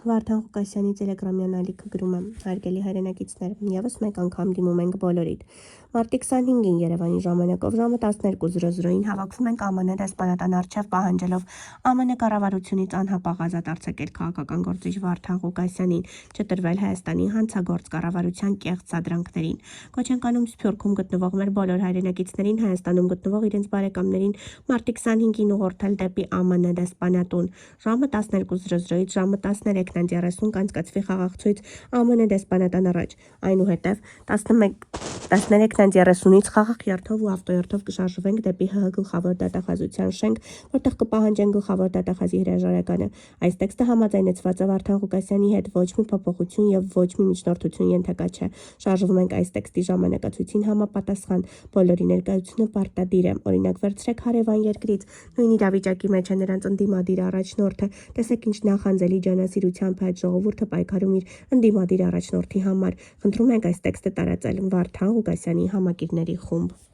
Վարդան Ղուկասյանի տելեգրամյան ալիքը գրում է. հարգելի հայրենակիցներ, ևս մեկ անգամ դիմում ենք բոլորիդ։ Մարտի 25-ին Երևանի ժամանակով ժամը 12:00-ին հավաքվում ենք ԱՄՆ դեսպանատան առջև պահանջելով ԱՄՆ կառավարությունից անհապաղ ազատ արձակել քաղաքական գործիչ Վարդան Ղուկասյանին, չտրվել Հայաստանի հանցագործ կառավարության կեղծ սադրանքներին։ Կոչ ենք անում Սփյուռքում գտնվող մեր բոլոր հայրենակիցներին, Հայաստանում գտնվող իրենց բարեկամներին մարտի 25-ին ուղղորդել դեպի ԱՄՆ դեսպանատուն։ Ժամը 12:00-ից ժամը 13:30 կանցկացվի խաղաղցույց ԱՄՆ դեսպանատան առաջ, այնուհետև 13:30-ից խաղաղ երթով ու ավտոերթով կշարժվենք դեպի ՀՀ գլխավոր դատախազության շենք, որտեղ կպահանջենք գլխավոր դատախազի հրաժարականը։ Այս տեքստը համաձայնեցված է Վարդան Ղուկասյանի հետ, ոչ մի փոփոխություն եւ ոչ մի միջնորդություն ենթակա չէ։ Շարժվում ենք այս տեքստի ժամանակացույցին համապատասխան։ Բոլորի ներկայությունը պարտադիր է։ Օրինակ վերցրեք հարևան երկրից, նույն իրավիճակի մեջ է նրանց ընդդիմադիր առաջնորդը, տեսեք ինչ նախանձելի ջանասիրությամբ է այդ ժողովուրդը պայքարում իր ընդդիմադիր առաջնորդի համար։ Խնդրում ենք այս տեքստը տարածել։ Վարդան Ղուկասյանի համակիրների խումբ։